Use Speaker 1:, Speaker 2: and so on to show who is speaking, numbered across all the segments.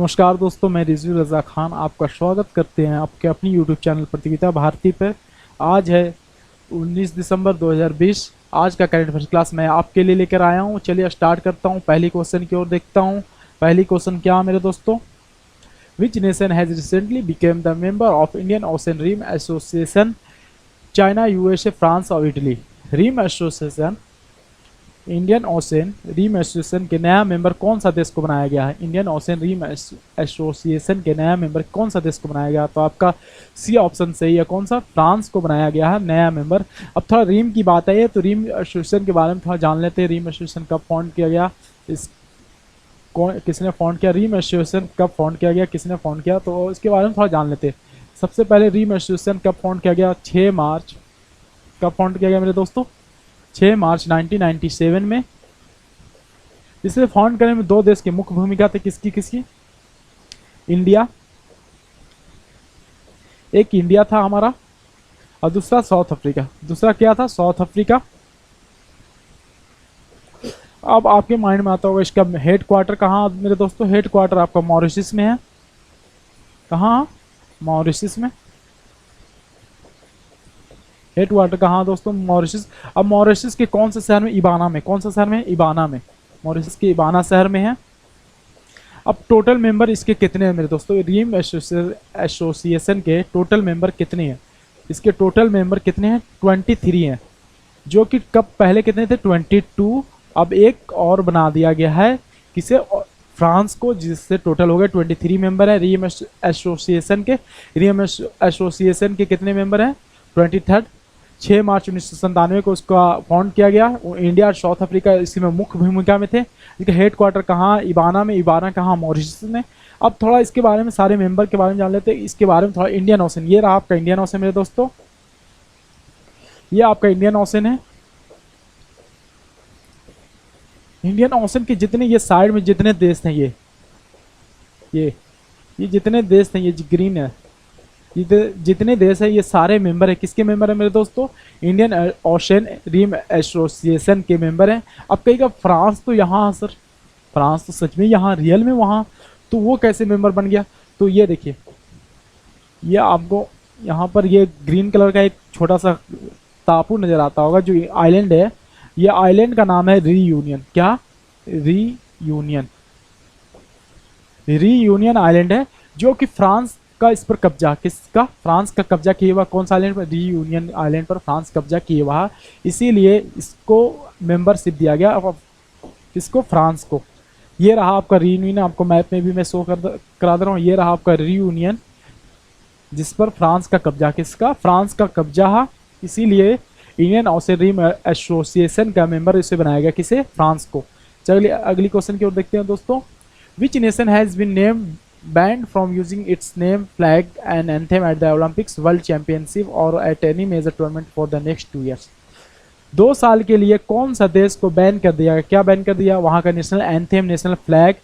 Speaker 1: नमस्कार दोस्तों, मैं रिजवी रज़ा खान आपका स्वागत करते हैं आपके अपनी यूट्यूब चैनल प्रतियोगिता भारती पर। आज है 19 दिसंबर 2020। आज का करंट अफेयर्स क्लास मैं आपके लिए लेकर आया हूं। चलिए स्टार्ट करता हूं। पहली क्वेश्चन की ओर देखता हूं। पहली क्वेश्चन क्या है मेरे दोस्तों? Which nation has recently became the member of Indian Ocean Rim Association? China, USA, France और Italy. Rim Association, Indian Ocean Rim Association के नया मेंबर कौन सा देश को बनाया गया है? इंडियन ओशन रिम एसोसिएशन के नया मेंबर कौन सा देश को बनाया गया? तो आपका सी ऑप्शन सही है। कौन सा? फ्रांस को बनाया गया है नया मेंबर। अब थोड़ा रिम की बात है तो रिम एसोसिएशन के बारे में थोड़ा जान लेते हैं। रिम एसोसिएशन कब फाउंड किया गया, इस कौन किसने फाउंड किया? रिम एसोसिएशन कब फाउंड किया गया, किसने फाउंड किया, तो इसके बारे में थोड़ा जान लेते हैं। सबसे पहले रिम एसोसिएशन कब फाउंड किया गया? 6 मार्च। कब फाउंड किया गया मेरे दोस्तों? 6 मार्च 1997 में। इसे फाउंड करने में दो देश की मुख्य भूमिका थी। किसकी किसकी? इंडिया, एक इंडिया था हमारा और दूसरा साउथ अफ्रीका। दूसरा क्या था? South Africa. अब आपके माइंड में आता होगा इसका हेड क्वार्टर कहाँ मेरे दोस्तों? हेड क्वार्टर आपका मॉरिशस में है। कहाँ? मॉरिशस में। हेड क्वार्टर कहाँ दोस्तों? मॉरिशस। अब मॉरिशस के कौन से शहर में? इबाना में। कौन सा शहर में? इबाना में। मॉरिशस के इबाना शहर में है। अब टोटल मेंबर इसके कितने हैं मेरे दोस्तों? रिम एसोसिएशन के टोटल मेंबर कितने हैं? इसके टोटल मेंबर कितने हैं? 23 हैं। जो कि कब पहले कितने थे? 22। अब एक और बना दिया गया है। किसे? फ्रांस को, जिससे टोटल हो गए 23 मेंबर है रिम एसोसिएशन के। रिम एसोसिएशन के कितने मेंबर हैं? 23। 6 मार्च 1997 को उसका फाउंड किया गया। इंडिया और साउथ अफ्रीका इसमें मुख्य भूमिका में थे। इसका हेड क्वार्टर कहाँ? इबाना में। इबाना कहाँ? मॉरिशस में। अब थोड़ा इसके बारे में, सारे मेंबर के बारे में जान लेते हैं। इसके बारे में थोड़ा इंडियन ओशन, ये रहा आपका इंडियन ओशन मेरे दोस्तों। ये आपका इंडियन ओशन है। इंडियन ओशन के जितने ये साइड में जितने देश हैं, ये जितने देश हैं, ये ग्रीन है, जितने देश है ये सारे मेंबर है। किसके मेंबर है मेरे दोस्तों? इंडियन ओशन रिम एसोसिएशन के मेंबर हैं। अब कहेगा फ्रांस तो यहाँ सर, फ्रांस तो सच में यहाँ रियल में वहाँ, तो वो कैसे मेंबर बन गया? तो ये देखिए, ये आपको यहाँ पर ये ग्रीन कलर का एक छोटा सा टापू नजर आता होगा जो आइलैंड है। ये आइलैंड का नाम है रीयूनियन। क्या? रीयूनियन। रीयूनियन आइलैंड है जो कि फ्रांस का इस पर कब्जा। किसका? फ्रांस का कब्जा किया हुआ। कौन सा आइलैंड पर? रीयूनियन आइलैंड पर फ्रांस कब्जा किए हुआ, इसीलिए इसको मेंबरशिप दिया गया। अब इसको फ्रांस को। ये रहा आपका रीयूनियन। आपको मैप में भी मैं शो करा दे रहा हूँ। ये रहा आपका रीयूनियन जिस पर फ्रांस का कब्जा। किसका? फ्रांस का कब्जा है, इसीलिए इंडियन ओशन रिम एसोसिएशन का मेंबर इसे बनाया गया। किसे? फ्रांस को। चलिए अगली क्वेश्चन की ओर देखते हैं दोस्तों। Which nation has been named banned from using its name, flag and anthem at the Olympics, World Championship or at any major tournament for the next 2 years? 2 साल के लिए कौन सा देश को बैन कर दिया? क्या बैन कर दिया? वहां का नेशनल एंथम, नेशनल फ्लैग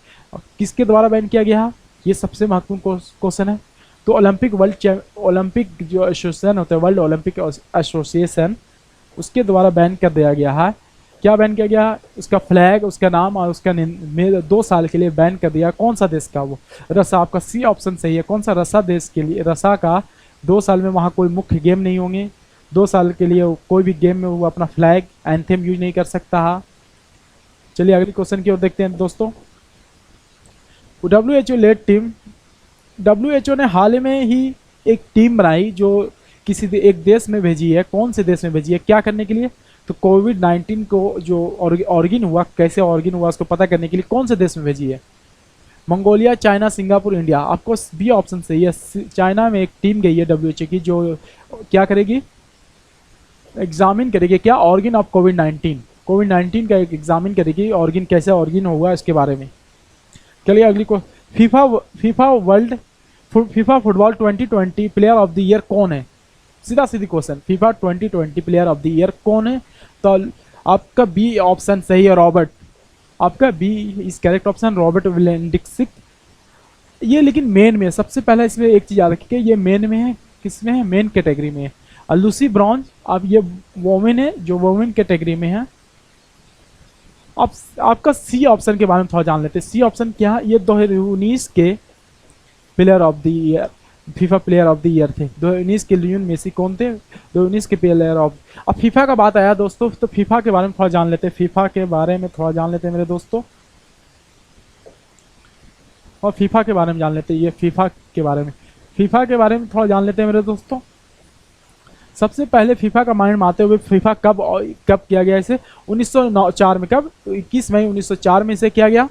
Speaker 1: किसके द्वारा बैन किया गया? ये सबसे महत्वपूर्ण क्वेश्चन है। तो ओलंपिक जो एसोसिएशन होता है, वर्ल्ड ओलंपिक एसोसिएशन, उसके द्वारा बैन कर दिया गया है। क्या बैन किया गया? उसका फ्लैग, उसका नाम और उसका 2 साल के लिए बैन कर दिया। कौन सा देश का? वो रसा। आपका सी ऑप्शन सही है। कौन सा? रसा देश के लिए। रसा का 2 साल में वहाँ कोई मुख्य गेम नहीं होंगे। 2 साल के लिए कोई भी गेम में वो अपना फ्लैग एंथम यूज नहीं कर सकता है। चलिए अगली क्वेश्चन की ओर देखते हैं दोस्तों। WHO लेड टीम, WHO ने हाल में ही एक टीम बनाई जो किसी एक देश में भेजी है। कौन से देश में भेजी है? क्या करने के लिए? तो कोविड-19 को जो ऑर्गन हुआ, कैसे ऑर्गन हुआ उसको पता करने के लिए कौन से देश में भेजी है? Mongolia, China, Singapore, India. आपको बी ऑप्शन सही है। चाइना में एक टीम गई है WHO की जो क्या करेगी? एग्जामिन करेगी। क्या? ऑर्गन ऑफ कोविड-19 का एक एग्जामिन करेगी। ऑर्गन कैसे ऑर्गन हुआ इसके बारे में। चलिए अगली को। FIFA football 2020 player of the year कौन है? सीधा सीधी question. FIFA 2020 player of the year कौन है? तो आपका बी ऑप्शन सही है, रॉबर्ट। आपका B is correct option, Robert Lewandowski. ये लेकिन मेन में सबसे पहले इसमें एक चीज याद रखिए, ये मेन में है। किसमें है? मेन कैटेगरी में है। और लूसी ब्रॉन्ज, अब ये वोमेन है जो वोमेन कैटेगरी में है। अब आपका सी ऑप्शन के बारे में थोड़ा जान लेते हैं। सी ऑप्शन क्या है? ये 2019 के player of the year, FIFA player of the year थे। 2019 के लियोन मेसी कौन थे? 2019 के प्लेयर ऑफ। अब फीफा का बात आया दोस्तों, तो फीफा के बारे में थोड़ा जान लेते हैं, फीफा के बारे में थोड़ा जान लेते हैं मेरे दोस्तों, और फीफा के बारे में जान लेते हैं। ये फीफा के बारे में, फीफा के बारे में थोड़ा जान लेते हैं मेरे दोस्तों। सबसे पहले फीफा का माइंड में आते हुए, फीफा कब कब किया गया इसे? 1904 में। कब? तो 21 मई 1904 में इसे किया गया।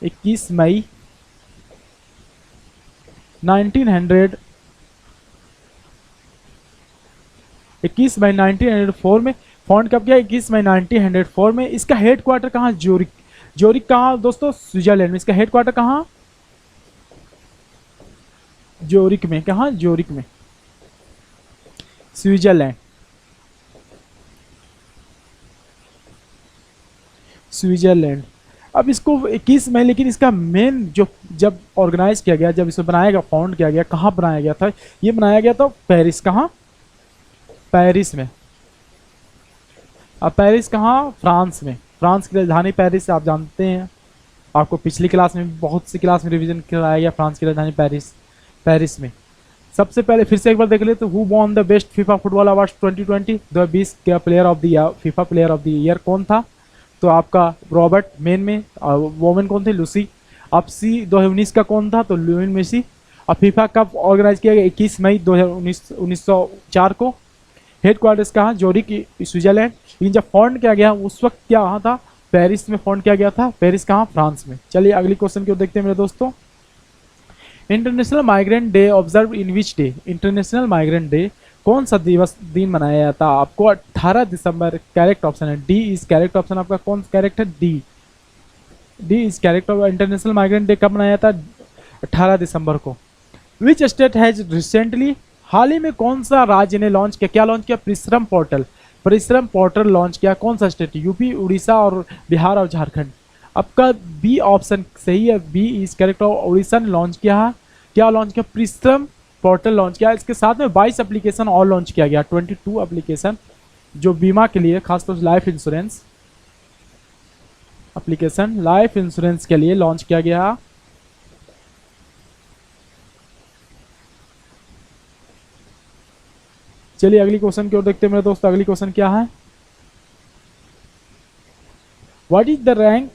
Speaker 1: 21 मई 1900, 21 मई 1904 में फाउंड कब किया? 21 मई 1904 में। इसका हेड क्वार्टर कहाँ? ज्यूरिक। ज्यूरिक कहाँ दोस्तों? स्विट्जरलैंड में। इसका हेड क्वार्टर कहाँ? ज्यूरिक में। कहाँ? ज्यूरिक में, स्विट्जरलैंड। स्विट्जरलैंड। अब इसको 21 मई, लेकिन इसका मेन जो जब ऑर्गेनाइज किया गया, जब इसे बनाया गया, फाउंड किया गया, कहाँ बनाया गया था? ये बनाया गया था पेरिस। कहाँ? पेरिस में। अब पेरिस कहाँ? फ्रांस में। फ्रांस की राजधानी पेरिस, आप जानते हैं, आपको पिछली क्लास में, बहुत सी क्लास में रिवीजन कराया गया, फ्रांस की राजधानी पेरिस, पेरिस में। सबसे पहले फिर से एक बार देख लेते, who won the best FIFA football award 2020? 2020 का player of the year, FIFA player of the year कौन था? तो आपका रॉबर्ट, मेन में। वोमेन कौन थे? लूसी। अब सी 2019 का कौन था? तो लियोनेल मेसी। अब फीफा कब ऑर्गेनाइज किया गया? 21 मई 1904 को। हेड क्वार्टर्स कहाँ? Zurich, Switzerland. लेकिन जब फाउंड किया गया उस वक्त क्या वहाँ था? पेरिस में फाउंड किया गया था। पेरिस कहाँ? फ्रांस में। चलिए अगली क्वेश्चन को देखते हैं मेरे दोस्तों। International migrant day observe in which day? International migrant day कौन सा दिवस दिन मनाया जाता है? आपको 18 दिसंबर करेक्ट ऑप्शन है। D is correct option. आपका कौन सा करेक्ट है? D, D is correct. International migrant day कब मनाया जाता है? 18 दिसंबर को। विच स्टेट हैज रिसेंटली, हाल ही में कौन सा राज्य ने लॉन्च किया? क्या लॉन्च किया? परिश्रम पोर्टल। परिश्रम पोर्टल लॉन्च किया। कौन सा स्टेट? यूपी, उड़ीसा और बिहार और झारखंड। आपका बी ऑप्शन सही है, बी इज करेक्ट। उड़ीसा ने लॉन्च किया है। क्या लॉन्च किया? परिश्रम पोर्टल लॉन्च किया। इसके साथ में 22 एप्लीकेशन और लॉन्च किया गया, 22 एप्लीकेशन जो बीमा के लिए, खासतौर से life insurance application, life insurance के लिए लॉन्च किया गया। चलिए अगली क्वेश्चन की ओर देखते हैं मेरे दोस्त। अगली क्वेश्चन क्या है? व्हाट इज द रैंक,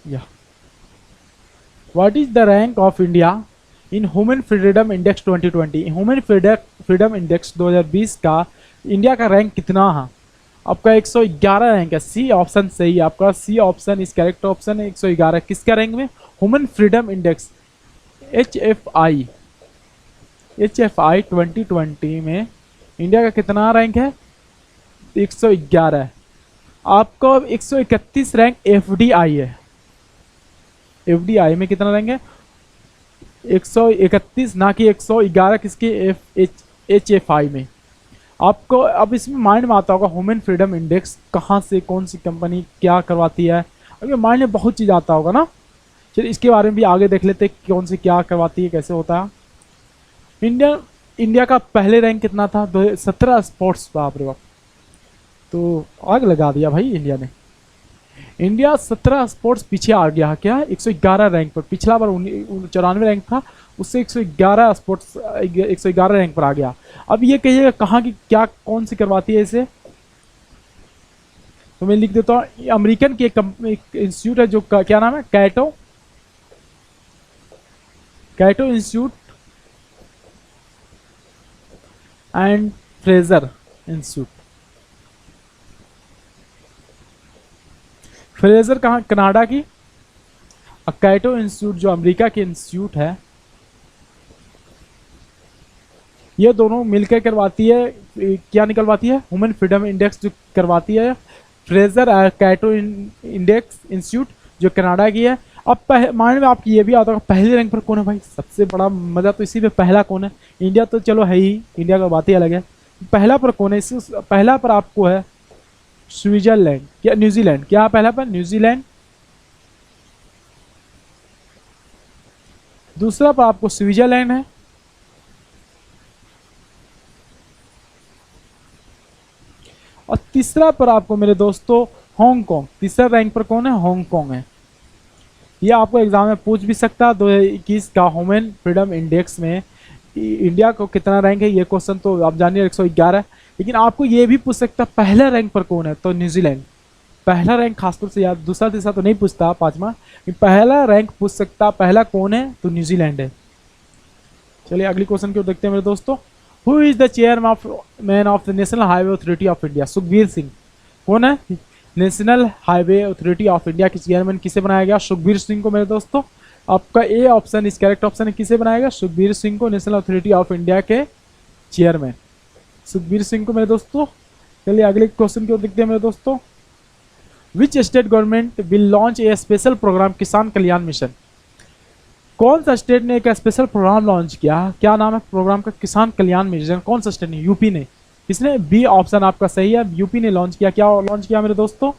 Speaker 1: या what is the rank of India in human freedom index 2020? Human freedom index 2020 का इंडिया का रैंक कितना है? आपका 111 रैंक है। सी ऑप्शन सही है, आपका सी ऑप्शन इस करेक्ट ऑप्शन है। 111 किसका रैंक में? Human freedom index, HFI, HFI 2020 में इंडिया का कितना रैंक है? 111। आपको 131 रैंक FDI है। FDI में कितना रैंक है? 131, ना कि 111 किसके? HFI में। आपको अब इसमें माइंड में आता होगा ह्यूमन फ्रीडम इंडेक्स कहाँ से, कौन सी कंपनी क्या करवाती है। अब ये माइंड में बहुत चीज़ आता होगा ना। चलिए इसके बारे में भी आगे देख लेते हैं, कौन सी क्या करवाती है, कैसे होता है। इंडिया का पहले रैंक कितना था? 17 स्पोर्ट्स। बाप रे बाप, तो आग लगा दिया भाई इंडिया ने। इंडिया 17 स्पोर्ट्स पीछे आ गया। क्या? 111 रैंक पर। पिछला बार 94 रैंक था, उससे 111 स्पोर्ट्स 111 रैंक पर आ गया। अब ये कहिएगा कहाँ की, क्या, कौन सी करवाती है इसे? तो मैं लिख देता हूँ, अमेरिकन की एक इंस्टीट्यूट है जो क्या नाम है? Cato, Cato Institute and Fraser Institute. Fraser कहाँ? कनाडा की। कैटो इंस्टीट्यूट जो अमेरिका के इंस्टीट्यूट है, ये दोनों मिलकर करवाती है, क्या निकलवाती है? ह्यूमन फ्रीडम इंडेक्स जो करवाती है। फ्रेजर कैटो इंडेक्स इंस्टीट्यूट जो कनाडा की है। अब माइंड में आपकी ये भी आता होगा पहले रैंक पर कौन है भाई? सबसे बड़ा मजा तो इसी पे, पहला कौन है? इंडिया तो चलो है ही, इंडिया का बात ही अलग है। पहला पर कौन है? इस पहला पर आपको है स्विट्जरलैंड या न्यूजीलैंड। क्या पहला पर? न्यूजीलैंड। दूसरा पर आपको स्विट्जरलैंड है। और तीसरा पर आपको मेरे दोस्तों हांगकांग। तीसरा रैंक पर कौन है? हांगकांग है। ये आपको एग्जाम में पूछ भी सकता है। 2021 का ह्यूमन फ्रीडम इंडेक्स में इंडिया को कितना रैंक है, ये क्वेश्चन तो आप जानिए 111। लेकिन आपको ये भी पूछ सकता है पहला रैंक पर कौन है, तो न्यूजीलैंड। पहला रैंक खासतौर से याद, दूसरा तीसरा तो नहीं पूछता, पांचवा पहला रैंक पूछ सकता, पहला कौन है तो न्यूजीलैंड है। चलिए अगली क्वेश्चन की ओर देखते हैं मेरे दोस्तों। Who is the chairman of the national highway authority of India? Sukhbir Singh. कौन है? National highway authority of India के चेयरमैन किसे बनाया गया? सुखबीर सिंह को मेरे दोस्तों। आपका ए ऑप्शन इस करेक्ट ऑप्शन है, किसे बनाया गया? सुखबीर सिंह को नेशनल अथॉरिटी ऑफ इंडिया के चेयरमैन, सुखबीर सिंह को मेरे दोस्तों। चलिए अगले क्वेश्चन की ओर देखते हैं मेरे दोस्तों। Which state government will launch a special program Kisan Kalyan mission? कौन सा स्टेट ने एक स्पेशल प्रोग्राम लॉन्च किया? क्या नाम है प्रोग्राम का? किसान कल्याण मिशन। कौन सा स्टेट ने? यूपी ने। किसने? बी ऑप्शन आपका सही है, यूपी ने लॉन्च किया। क्या लॉन्च किया मेरे दोस्तों?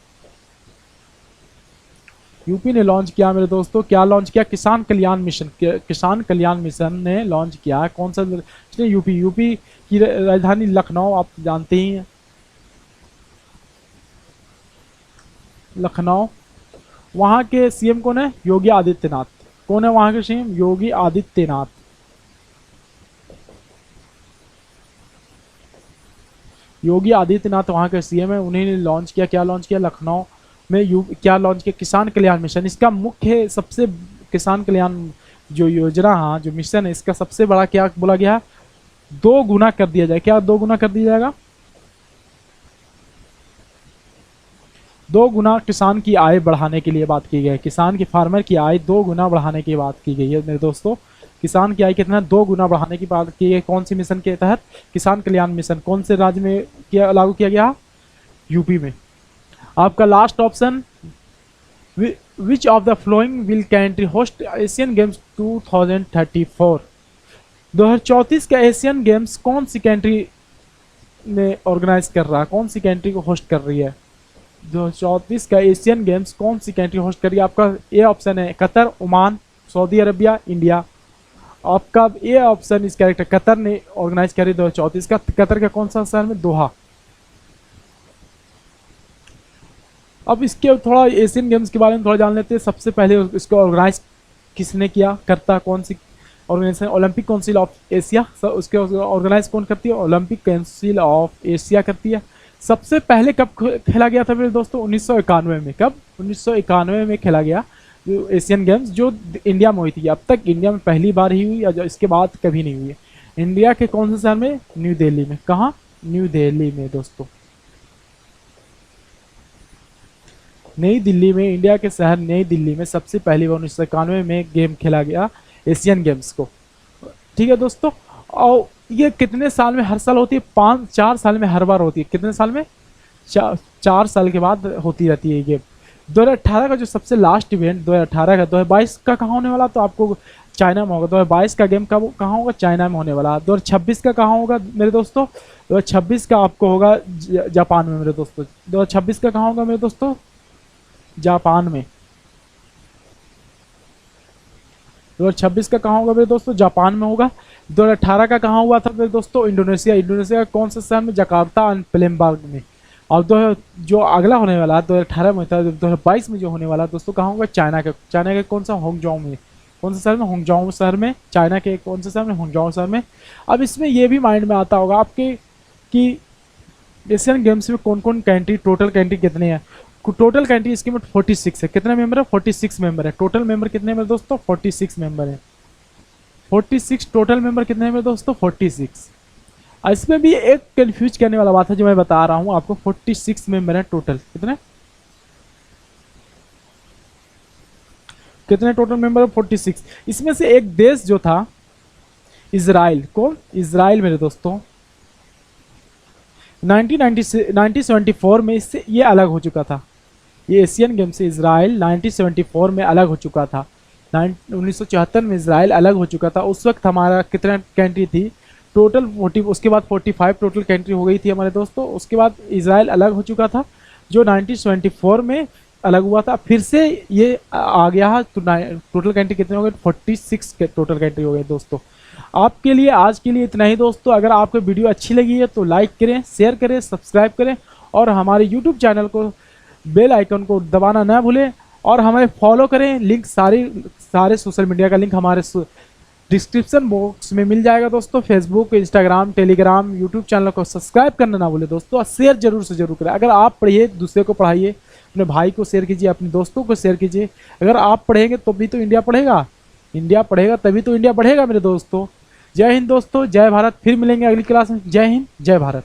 Speaker 1: यूपी ने लॉन्च किया मेरे दोस्तों। क्या लॉन्च किया? किसान कल्याण मिशन। किसान कल्याण मिशन ने लॉन्च किया। कौन सा? यूपी। यूपी की राजधानी लखनऊ, आप जानते ही हैं, लखनऊ। वहां के सीएम कौन है? योगी आदित्यनाथ। कौन है वहां के सीएम? योगी आदित्यनाथ। योगी आदित्यनाथ वहां के सीएम है, उन्हीं ने लॉन्च किया। क्या लॉन्च किया? लखनऊ में क्या लॉन्च किया? किसान कल्याण मिशन। इसका मुख्य सबसे किसान कल्याण जो योजना है, जो मिशन है, इसका सबसे बड़ा क्या बोला गया? 2 गुना कर दिया जाए। क्या 2 गुना कर दिया जाएगा? 2 गुना किसान की आय बढ़ाने के लिए बात की गई है। किसान की फार्मर की आय 2 गुना बढ़ाने की बात की गई है मेरे दोस्तों। किसान की आय कितना? 2 गुना बढ़ाने की बात की गई। कौन सी मिशन के तहत? किसान कल्याण मिशन। कौन से राज्य में लागू किया गया? यूपी में। आपका last option, which of the flowing will country host Asian games 2034? 2034 का एशियन गेम्स कौन सी कंट्री ने ऑर्गेनाइज कर रहा है? कौन सी कंट्री को होस्ट कर रही है? 2034 का एशियन गेम्स कौन सी कंट्री होस्ट कर रही है? आपका ए ऑप्शन है Qatar, Oman, Saudi Arabia, India. आपका ए ऑप्शन इस कैरेक्टर कतर ने ऑर्गेनाइज करी 2034 का। कतर का कौन सा शहर में? दोहा। अब इसके थोड़ा एशियन गेम्स के बारे में थोड़ा जान लेते हैं। सबसे पहले इसको ऑर्गेनाइज किसने किया, करता कौन सी organisation? Olympic Council of Asia. उसके ऑर्गेनाइज कौन करती है? ओलंपिक काउंसिल ऑफ एशिया करती है। सबसे पहले कब खेला गया था मेरे दोस्तों? 1991 में। कब? 1991 में खेला गया जो एशियन गेम्स, जो इंडिया में हुई थी। अब तक इंडिया में पहली बार ही हुई, या इसके बाद कभी नहीं हुई है। इंडिया के कौन से शहर में? न्यू दिल्ली में। कहाँ? न्यू दिल्ली में दोस्तों। नई दिल्ली में, इंडिया के शहर नई दिल्ली में सबसे पहली बार 1991 में गेम खेला गया, एशियन गेम्स को। ठीक है दोस्तों। और ये कितने साल में हर साल होती है? 4 साल में हर बार होती है। कितने साल में? 4 साल के बाद होती रहती है ये गेम। 2018 का जो सबसे लास्ट इवेंट 2018 का, 2022 का कहाँ होने वाला? तो आपको चाइना में होगा। 2022 का गेम कब कहाँ होगा? चाइना में होने वाला। 2026 का कहाँ होगा मेरे दोस्तों? 2026 का आपको होगा जापान में मेरे दोस्तों। 2026 का कहाँ होगा मेरे दोस्तों? जापान में। 2026 का कहाँ होगा मेरे दोस्तों? जापान में होगा। 2018 का कहाँ हुआ था मेरे दोस्तों? इंडोनेशिया। इंडोनेशिया का कौन सा शहर में? जकार्ता एंड प्लेमबार्ग में। और जो अगला होने वाला है 2018 में था, 2022 में जो होने वाला है दोस्तों, कहाँ होगा? चाइना का। चाइना के कौन सा? होंगजाओ में। कौन सा शहर में? होंगजाओ शहर में। चाइना के कौन से शहर में? होंगजाओ शहर में। अब इसमें यह भी माइंड में आता होगा आपके कि एशियन गेम्स में कौन कौन कंट्री, टोटल कंट्री कितने हैं? टोटल कंट्री इसके में 46 है। कितने मेंबर है? 46 मेंबर है। टोटल मेंबर कितने मेरे दोस्तों? 46 मेंबर है। 46 टोटल मेंबर कितने हैं मेरे दोस्तों? 46। इसमें भी एक कंफ्यूज करने वाला बात है जो मैं बता रहा हूं आपको। 46 मेंबर है टोटल। कितने कितने टोटल मेंबर है? 46। इसमें से एक देश जो था इजराइल। कौन? इजराइल मेरे दोस्तों। 1974 में इससे ये अलग हो चुका था। ये एशियन गेम से इजराइल 1974 में अलग हो चुका था। 1974 में इजराइल अलग हो चुका था। उस वक्त हमारा कितना कंट्री थी टोटल? 40। उसके बाद 45 टोटल कंट्री हो गई थी हमारे दोस्तों। उसके बाद इजराइल अलग हो चुका था, जो 1974 में अलग हुआ था। फिर से ये आ गया तो टोटल कंट्री कितने हो गए? 46 के टोटल कंट्री हो गए दोस्तों। आपके लिए आज के लिए इतना ही दोस्तों। अगर आपको वीडियो अच्छी लगी है तो लाइक करें, शेयर करें, सब्सक्राइब करें और हमारे यूट्यूब चैनल को बेल आइकन को दबाना ना भूलें। और हमें फॉलो करें। लिंक सारे सोशल मीडिया का लिंक हमारे डिस्क्रिप्शन बॉक्स में मिल जाएगा दोस्तों। Facebook, Instagram, Telegram, YouTube channel को सब्सक्राइब करना ना भूले दोस्तों, और शेयर जरूर से जरूर करें। अगर आप पढ़िए दूसरे को पढ़ाइए, अपने भाई को शेयर कीजिए, अपने दोस्तों को शेयर कीजिए। अगर आप पढ़ेंगे तो भी तो इंडिया पढ़ेगा, इंडिया पढ़ेगा तभी तो इंडिया बढ़ेगा मेरे दोस्तों। जय हिंद दोस्तों, जय भारत। फिर मिलेंगे अगली क्लास में। जय हिंद, जय भारत।